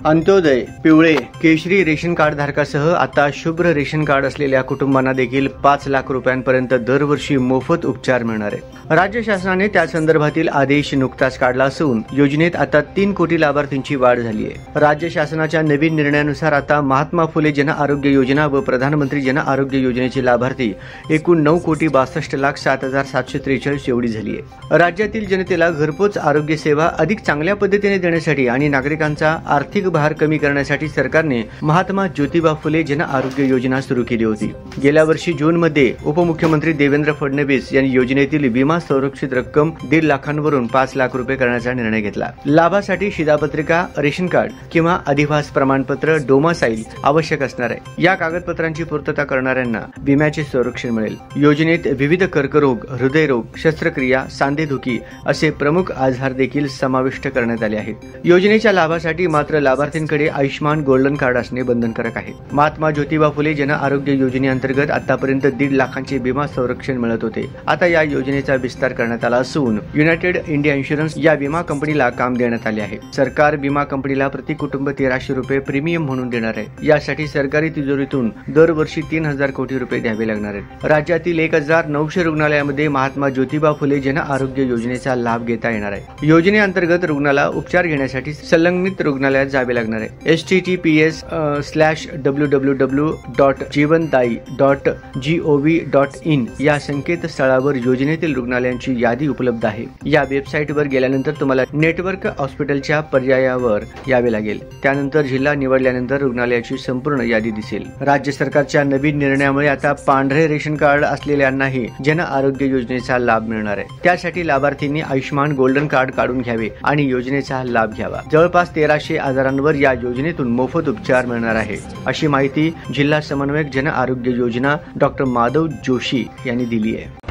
अंत्योदय, पिवळे, केशरी ration card धारकासह आता शुभ्र रेशन कार्ड असलेल्या कुटुंबांना देखील 5 लाख रुपयांपर्यंत दरवर्षी मोफत उपचार मिळणार आहेत। राज्य शासनाने त्या संदर्भातील आदेश नुकताच काढला असून योजनेत आता 3 कोटी लाभार्थींची वाढ झाली आहे। राज्य शासनाच्या नवीन निर्णयानुसार आता महात्मा फुले जन आरोग्य योजना व प्रधानमंत्री जन आरोग्य योजनेचे लाभार्थी एकूण 9,62,07,743 एवढी झाली आहे। राज्यातील जनतेला घरपोच आरोग्य सेवा अधिक चांगल्या पद्धतीने देण्यासाठी आणि नागरिकांचा आर्थिक भार कमी करण्यासाठी सरकारने महात्मा ज्योतिबा फुले जन आरोग्य योजना सुरू केली होती। गेल्या वर्षी जून मध्ये उपमुख्यमंत्री देवेंद्र फडणवीस यांनी योजनेतील विमा संरक्षित रक्कम 1.5 लाखांवरून 5 लाख रुपये करण्याचा निर्णय घेतला। लाभासाठी शिधापत्रिका, रेशन कार्ड किंवा अधिवास प्रमाणपत्र डोमासाईल आवश्यक असणार आहे। या कागदपत्रांची पूर्तता करणाऱ्यांना विम्याचे संरक्षण मिळेल। योजनेत विविध कर्करोग, हृदयरोग, शस्त्रक्रिया, सांधेदुखी असे प्रमुख आजार देखील समाविष्ट करण्यात आले आहेत। योजनेच्या लाभासाठी मात्र लाभार्थींकडे आयुष्मान गोल्डन कार्ड असणे बंधनकारक आहे। महात्मा ज्योतिबा फुले जन आरोग्य योजनेअंतर्गत आतापर्यंत 1.5 लाखांचे विमा संरक्षण मिळत होते। आता या योजनेचा विस्तार करण्यात आला असून युनायटेड इंडिया इन्शुरन्स या विमा कंपनीला काम देण्यात आले आहे। सरकार विमा कंपनीला प्रति कुटुंब 1300 रुपये प्रीमियम म्हणून देणार आहे। यासाठी सरकारी तिजोरीतून दरवर्षी 3,000 कोटी रुपये द्यावे लागणार आहेत। राज्यातील 1,900 रुग्णालयामध्ये महात्मा ज्योतिबा फुले जन आरोग्य योजनेचा लाभ घेता येणार आहे। योजनेअंतर्गत रुग्णाला उपचार घेण्यासाठी संलग्नित रुग्णालयात जावे लागणार आहे। https://www.jeevandai.gov.in या संकेतस्थळावर योजनेतील रुग्णालयांची यादी उपलब्ध आहे। या वेबसाईटवर गेल्यानंतर तुम्हाला नेटवर्क हॉस्पिटलच्या पर्यायावर यावे लागेल। त्यानंतर जिल्हा निवडल्यानंतर रुग्णालयाची संपूर्ण यादी दिसेल। राज्य सरकारच्या नवीन निर्णयामुळे आता पांढरे रेशन कार्ड असलेल्यांनाही जन आरोग्य योजनेचा लाभ मिळणार आहे। त्यासाठी लाभार्थींनी आयुष्मान गोल्डन कार्ड काढून घ्यावे आणि योजनेचा लाभ घ्यावा। जवळपास 1,300 आजारांवर या योजनेतून मोफत उपचार मिळणार आहे, अशी माहिती जिल्हा समन्वयक जन आरोग्य योजना डॉ. माधव जोशी यांनी दिली आहे।